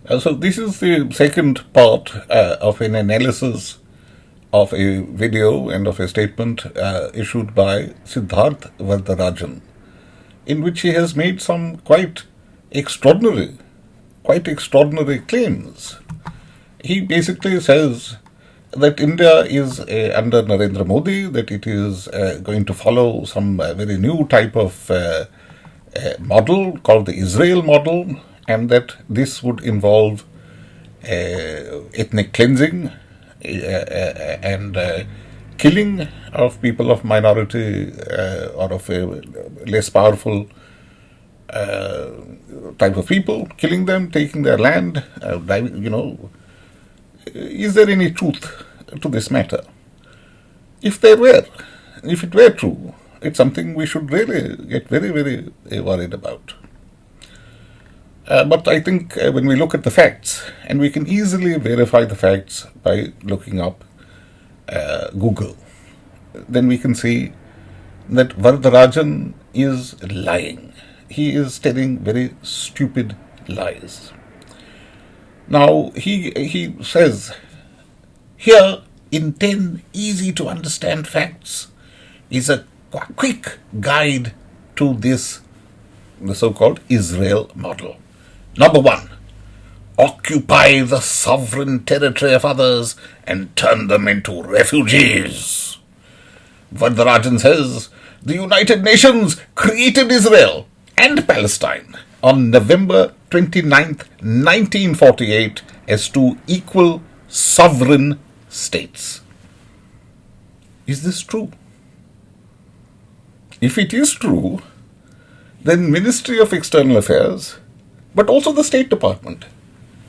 So this is the second part of an analysis of a video and of a statement issued by Siddharth Varadarajan, in which he has made some extraordinary, quite extraordinary claims. He basically says that India is under Narendra Modi, that it is going to follow some very new type of model called the Israel model, and that this would involve ethnic cleansing and killing of people of minority or of a less powerful type of people, killing them, taking their land, Is there any truth to this matter? If it were true, it's something we should really get very, very worried about. But I think when we look at the facts, and we can easily verify the facts by looking up Google, then we can see that Varadarajan is lying. He is telling very stupid lies. Now, he says, here in 10 easy to understand facts is a quick guide to the so-called Israel model. Number 1, occupy the sovereign territory of others and turn them into refugees. Varadarajan says the United Nations created Israel and Palestine on November 29th, 1948 as two equal sovereign states. Is this true? If it is true, then Ministry of External Affairs, but also the State Department,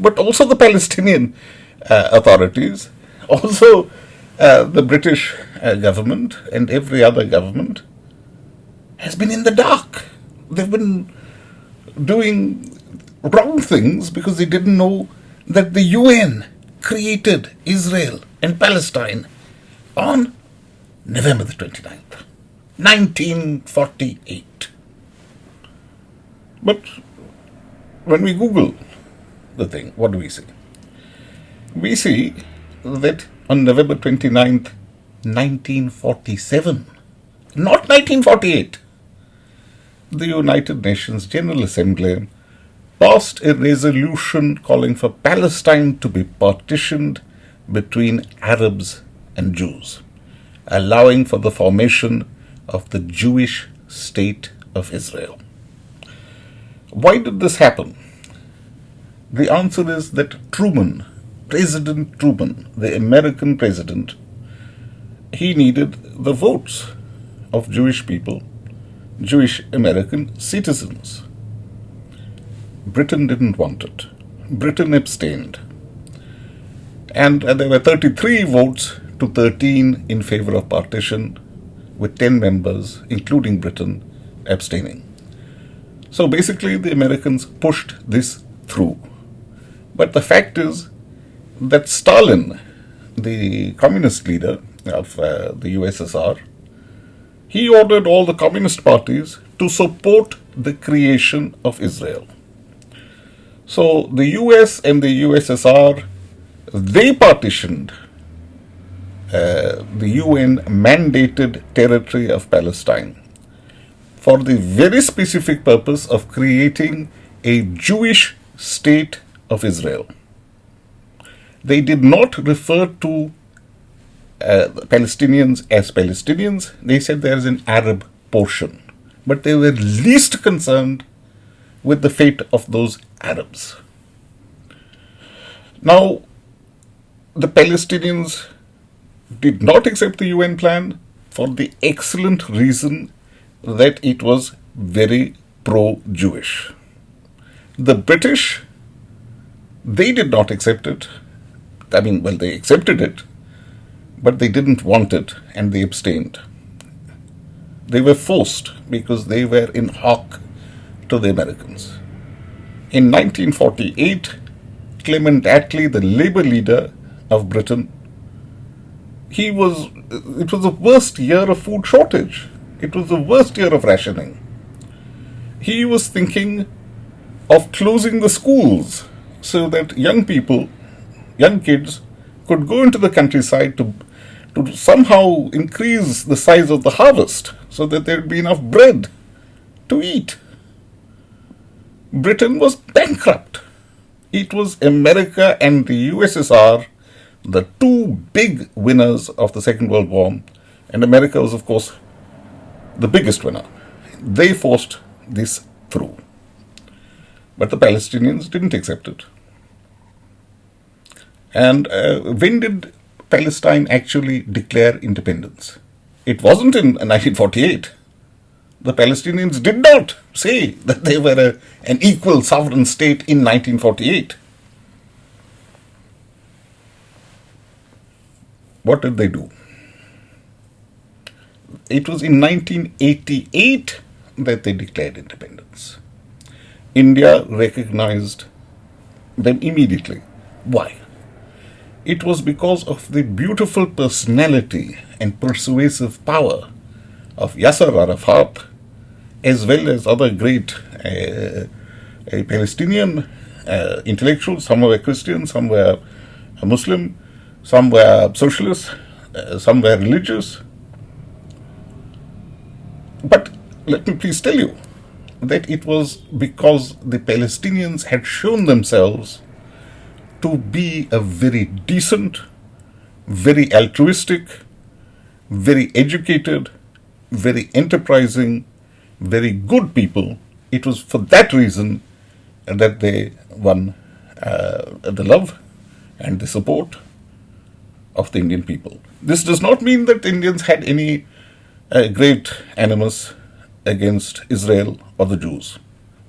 but also the Palestinian authorities, also the British government and every other government has been in the dark. They've been doing wrong things because they didn't know that the UN created Israel and Palestine on November the 29th, 1948. But when we Google the thing, what do we see? We see that on November 29th, 1947, not 1948, the United Nations General Assembly passed a resolution calling for Palestine to be partitioned between Arabs and Jews, allowing for the formation of the Jewish state of Israel. Why did this happen? The answer is that President Truman, the American president, he needed the votes of Jewish people, Jewish American citizens. Britain didn't want it. Britain abstained. And there were 33 votes to 13 in favor of partition, with 10 members, including Britain, abstaining. So basically the Americans pushed this through. But the fact is that Stalin, the communist leader of the USSR, he ordered all the communist parties to support the creation of Israel. So the US and the USSR, they partitioned the UN mandated territory of Palestine for the very specific purpose of creating a Jewish state of Israel. They did not refer to Palestinians as Palestinians. They said there is an Arab portion, but they were least concerned with the fate of those Arabs. Now, the Palestinians did not accept the UN plan for the excellent reason that it was very pro-Jewish. The British, they did not accept it. They accepted it, but they didn't want it and they abstained. They were forced because they were in hock to the Americans. In 1948, Clement Attlee, the Labour leader of Britain, it was the worst year of food shortage. It was the worst year of rationing. He was thinking of closing the schools so that young people, young kids, could go into the countryside to somehow increase the size of the harvest so that there would be enough bread to eat. Britain was bankrupt. It was America and the USSR, the two big winners of the Second World War, and America was, of course, the biggest winner. They forced this through. But the Palestinians didn't accept it. And when did Palestine actually declare independence? It wasn't in 1948. The Palestinians did not say that they were an equal sovereign state in 1948. What did they do? It was in 1988 that they declared independence. India recognized them immediately. Why? It was because of the beautiful personality and persuasive power of Yasser Arafat, as well as other great Palestinian intellectuals. Some were Christian, some were Muslim, some were socialists, some were religious. But let me please tell you that it was because the Palestinians had shown themselves to be a very decent, very altruistic, very educated, very enterprising, very good people. It was for that reason that they won the love and the support of the Indian people. This does not mean that Indians had any great animus against Israel or the Jews.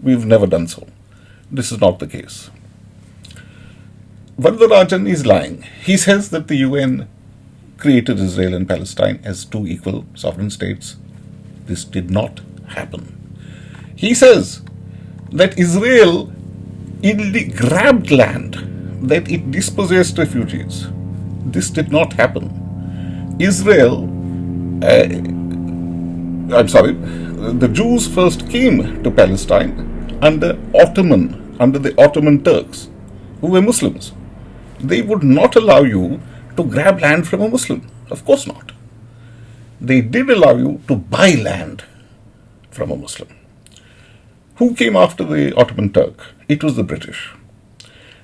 We've never done so. This is not the case. Varadarajan is lying. He says that the UN created Israel and Palestine as two equal sovereign states. This did not happen. He says that Israel illegally grabbed land, that it dispossessed refugees. This did not happen. The Jews first came to Palestine under the Ottoman Turks, who were Muslims. They would not allow you to grab land from a Muslim. Of course not. They did allow you to buy land from a Muslim. Who came after the Ottoman Turk? It was the British.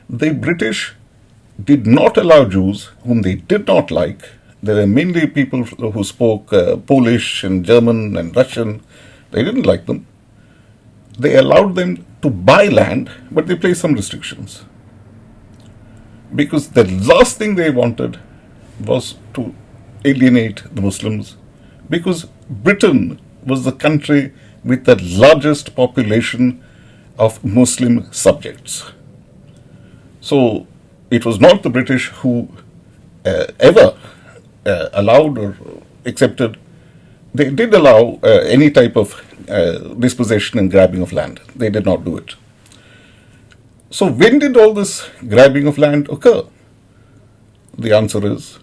The British did not allow Jews whom they did not like. There were mainly people who spoke Polish and German and Russian. They didn't like them. They allowed them to buy land, but they placed some restrictions. Because the last thing they wanted was to alienate the Muslims, because Britain was the country with the largest population of Muslim subjects. So it was not the British who ever allowed or accepted. They did allow any type of dispossession and grabbing of land. They did not do it. So when did all this grabbing of land occur? The answer is,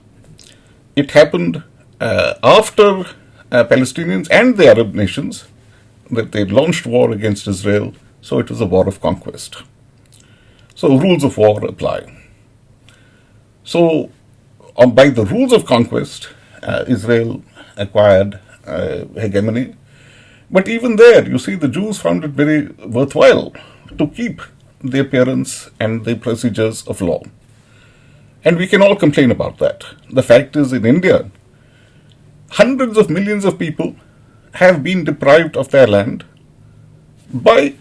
it happened after Palestinians and the Arab nations, that they launched war against Israel, so it was a war of conquest. So rules of war apply. So by the rules of conquest, Israel acquired hegemony. But even there, you see, the Jews found it very worthwhile to keep the appearance and the procedures of law. And we can all complain about that. The fact is, in India, hundreds of millions of people have been deprived of their land by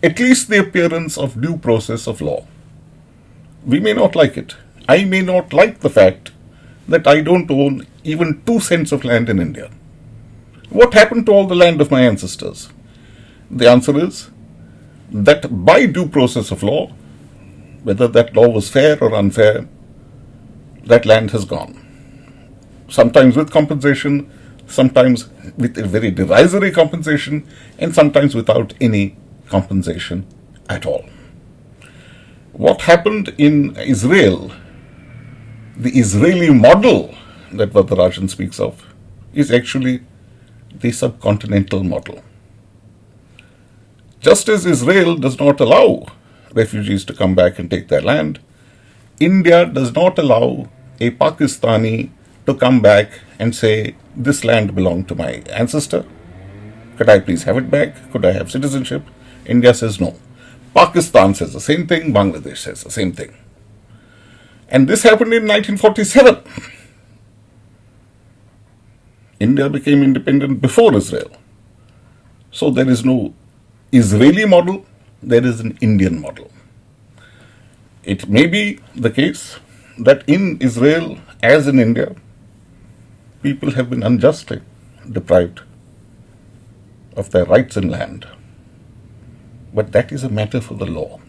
at least the appearance of due process of law. We may not like it. I may not like the fact that I don't own even 2 cents of land in India. What happened to all the land of my ancestors? The answer is that by due process of law, whether that law was fair or unfair, that land has gone. Sometimes with compensation, sometimes with a very derisory compensation, and sometimes without any compensation at all. What happened in Israel, the Israeli model that Varadarajan speaks of, is actually the subcontinental model. Just as Israel does not allow refugees to come back and take their land. India does not allow a Pakistani to come back and say, this land belonged to my ancestor. Could I please have it back? Could I have citizenship? India says no. Pakistan says the same thing. Bangladesh says the same thing. And this happened in 1947. India became independent before Israel. So there is no Israeli model, there is an Indian model. It may be the case that in Israel, as in India, people have been unjustly deprived of their rights in land. But that is a matter for the law.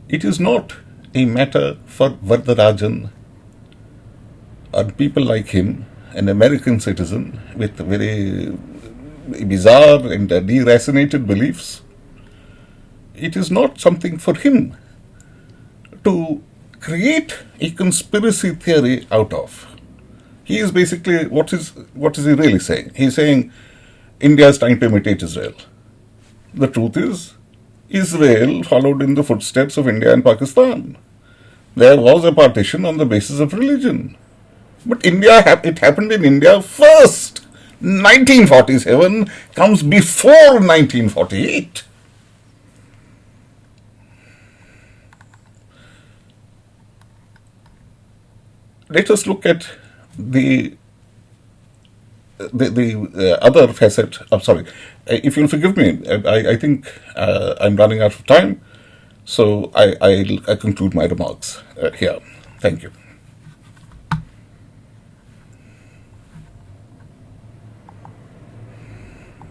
It is not a matter for Varadarajan and people like him, an American citizen with very bizarre and deracinated beliefs. It is not something for him to create a conspiracy theory out of. He is basically, what is he really saying? He's saying India is trying to imitate Israel. The truth is, Israel followed in the footsteps of India and Pakistan. There was a partition on the basis of religion. But it happened in India first. 1947 comes before 1948. Let us look at the other facet. I'm sorry. If you'll forgive me, I think I'm running out of time. So I conclude my remarks here. Thank you.